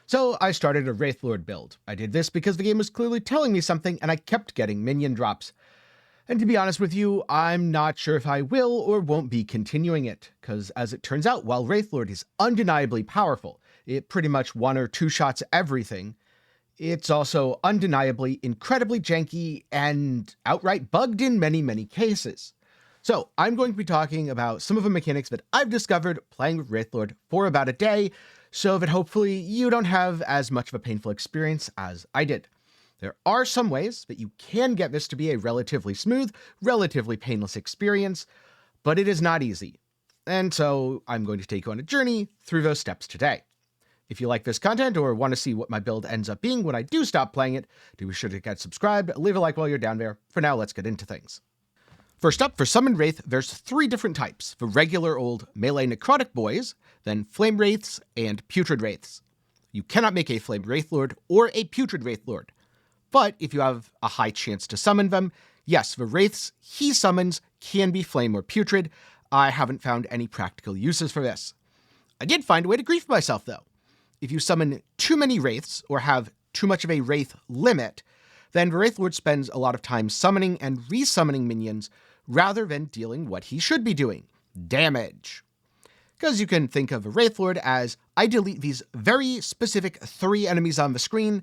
So I started a Wraithlord build. I did this because the game was clearly telling me something and I kept getting minion drops. And to be honest with you, I'm not sure if I will or won't be continuing it, because as it turns out, while Wraithlord is undeniably powerful, it pretty much one or two shots everything, it's also undeniably incredibly janky and outright bugged in many, many cases. So I'm going to be talking about some of the mechanics that I've discovered playing with Wraithlord for about a day, so that hopefully you don't have as much of a painful experience as I did. There are some ways that you can get this to be a relatively smooth, relatively painless experience, but it is not easy. And so I'm going to take you on a journey through those steps today. If you like this content or want to see what my build ends up being when I do stop playing it, do be sure to get subscribed, leave a like while you're down there. For now, let's get into things. First up, for Summon Wraith, there's three different types: the regular old melee necrotic boys, then Flame Wraiths, and Putrid Wraiths. You cannot make a Flame Wraithlord or a Putrid Wraithlord. But if you have a high chance to summon them, yes, the Wraiths he summons can be Flame or Putrid. I haven't found any practical uses for this. I did find a way to grief myself, though. If you summon too many Wraiths, or have too much of a Wraith limit, then the Wraithlord spends a lot of time summoning and resummoning minions, rather than dealing what he should be doing: damage. Because you can think of a Wraithlord as, I delete these very specific 3 enemies on the screen,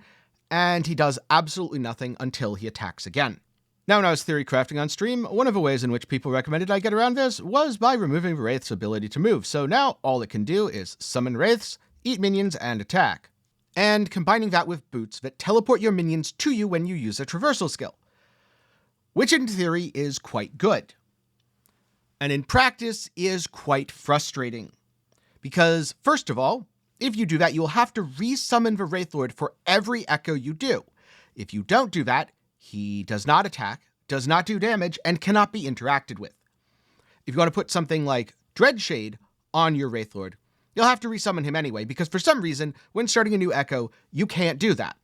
and he does absolutely nothing until he attacks again. Now, when I was theory crafting on stream, one of the ways in which people recommended I get around this was by removing the Wraith's ability to move. So now all it can do is summon Wraiths, eat minions, and attack. And combining that with boots that teleport your minions to you when you use a traversal skill, which in theory is quite good. And in practice is quite frustrating. Because, first of all, if you do that, you'll have to resummon the Wraithlord for every echo you do. If you don't do that, he does not attack, does not do damage, and cannot be interacted with. If you want to put something like Dreadshade on your Wraithlord, you'll have to resummon him anyway, because for some reason, when starting a new echo, you can't do that.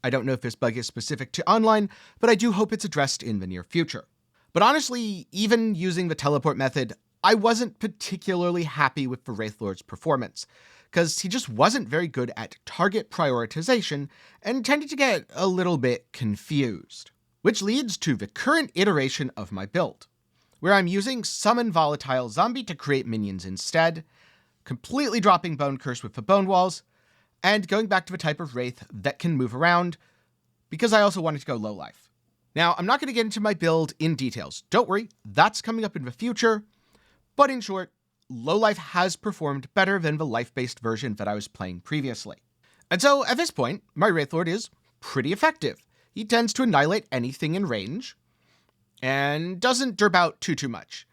I don't know if this bug is specific to online, but I do hope it's addressed in the near future. But honestly, even using the teleport method, I wasn't particularly happy with the Wraithlord's performance, because he just wasn't very good at target prioritization and tended to get a little bit confused. Which leads to the current iteration of my build, where I'm using Summon Volatile Zombie to create minions instead, completely dropping Bone Curse with the Bone Walls, and going back to the type of Wraith that can move around, because I also wanted to go low life. Now, I'm not going to get into my build in details. Don't worry, that's coming up in the future. But in short, low life has performed better than the life-based version that I was playing previously. And so at this point, my Wraithlord is pretty effective. He tends to annihilate anything in range, and doesn't derp out too much.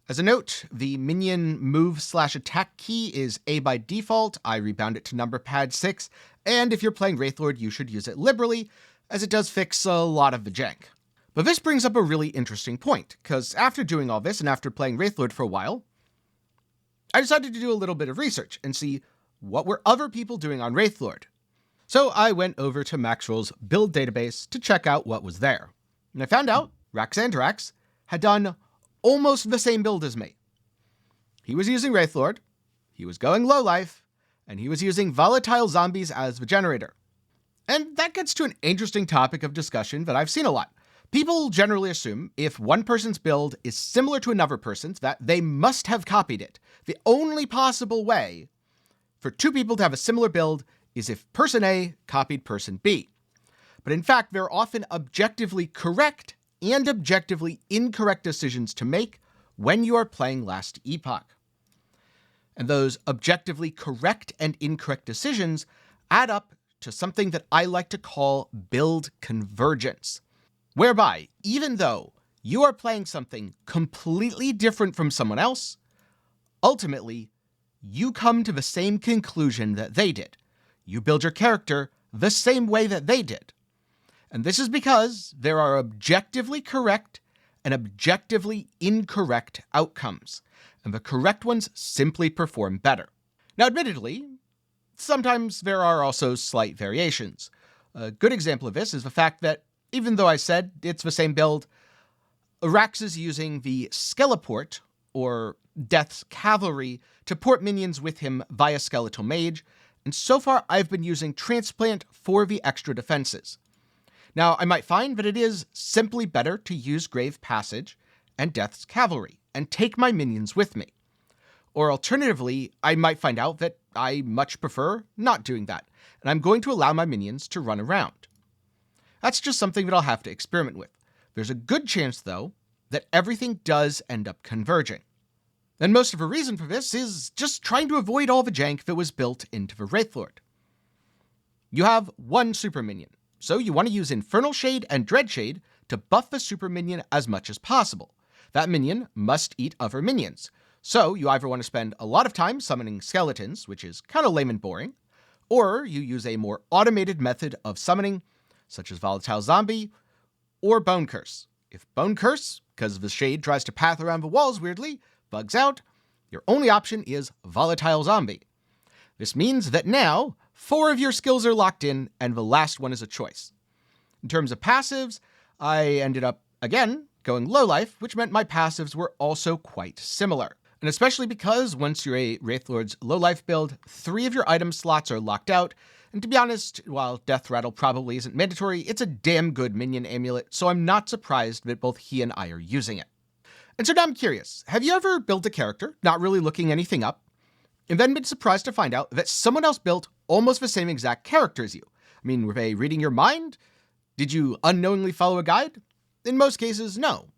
As a note, the minion move/attack key is A by default. I rebound it to number pad 6, and if you're playing Wraithlord, you should use it liberally, as it does fix a lot of the jank. But this brings up a really interesting point, because after doing all this and after playing Wraithlord for a while, I decided to do a little bit of research and see what were other people doing on Wraithlord. So I went over to Maxroll's build database to check out what was there. And I found out Raxandrax had done almost the same build as me. He was using Wraithlord, he was going low life, and he was using volatile zombies as the generator. And that gets to an interesting topic of discussion that I've seen a lot. People generally assume if one person's build is similar to another person's, that they must have copied it. The only possible way for two people to have a similar build is if person A copied person B. But in fact, there are often objectively correct and objectively incorrect decisions to make when you are playing Last Epoch. And those objectively correct and incorrect decisions add up to something that I like to call build convergence, whereby even though you are playing something completely different from someone else, ultimately, you come to the same conclusion that they did. You build your character the same way that they did. And this is because there are objectively correct and objectively incorrect outcomes, and the correct ones simply perform better. Now, admittedly, sometimes there are also slight variations. A good example of this is the fact that, even though I said it's the same build, Rax is using the Skeleport, or Death's Cavalry, to port minions with him via Skeletal Mage, and so far I've been using Transplant for the extra defenses. Now, I might find that it is simply better to use Grave Passage and Death's Cavalry and take my minions with me. Or alternatively, I might find out that I much prefer not doing that, and I'm going to allow my minions to run around. That's just something that I'll have to experiment with. There's a good chance, though, that everything does end up converging. And most of the reason for this is just trying to avoid all the jank that was built into the Wraithlord. You have one super minion, so you want to use Infernal Shade and Dread Shade to buff the super minion as much as possible. That minion must eat other minions, so you either want to spend a lot of time summoning skeletons, which is kind of lame and boring, or you use a more automated method of summoning, such as Volatile Zombie or Bone Curse. If Bone Curse, because the shade tries to path around the walls weirdly, bugs out, your only option is Volatile Zombie. This means that now 4 of your skills are locked in, and the last one is a choice. In terms of passives, I ended up, again, going low life, which meant my passives were also quite similar. And especially because once you're a Wraithlord's low life build, 3 of your item slots are locked out, and to be honest, while Death Rattle probably isn't mandatory, it's a damn good minion amulet, so I'm not surprised that both he and I are using it. And so now I'm curious, have you ever built a character, not really looking anything up, and then been surprised to find out that someone else built almost the same exact character as you? I mean, were they reading your mind? Did you unknowingly follow a guide? In most cases, no.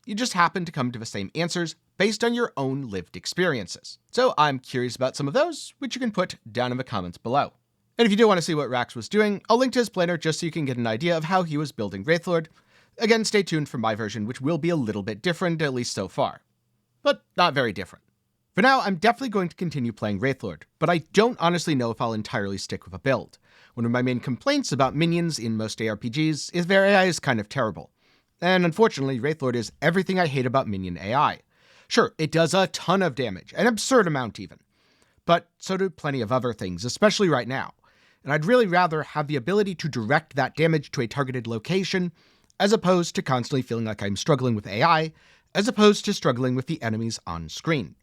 You just happen to come to the same answers based on your own lived experiences. So I'm curious about some of those, which you can put down in the comments below. And if you do want to see what Rax was doing, I'll link to his planner just so you can get an idea of how he was building Wraithlord. Again, stay tuned for my version, which will be a little bit different, at least so far. But not very different. For now, I'm definitely going to continue playing Wraithlord, but I don't honestly know if I'll entirely stick with a build. One of my main complaints about minions in most ARPGs is their AI is kind of terrible. And unfortunately, Wraithlord is everything I hate about minion AI. Sure, it does a ton of damage, an absurd amount even. But so do plenty of other things, especially right now. And I'd really rather have the ability to direct that damage to a targeted location, as opposed to constantly feeling like I'm struggling with AI, as opposed to struggling with the enemies on screen.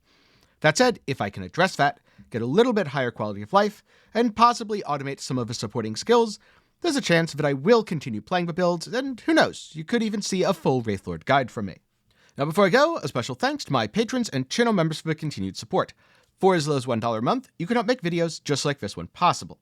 That said, if I can address that, get a little bit higher quality of life, and possibly automate some of the supporting skills, there's a chance that I will continue playing the build, and who knows, you could even see a full Wraithlord guide from me. Now before I go, a special thanks to my patrons and channel members for the continued support. For as low as $1 a month, you can help make videos just like this one possible.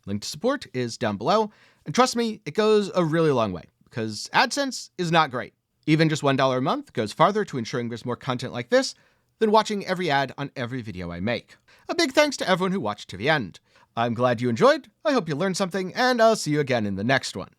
Link to support is down below, and trust me, it goes a really long way, because AdSense is not great. Even just $1 a month goes farther to ensuring there's more content like this than watching every ad on every video I make. A big thanks to everyone who watched to the end. I'm glad you enjoyed, I hope you learned something, and I'll see you again in the next one.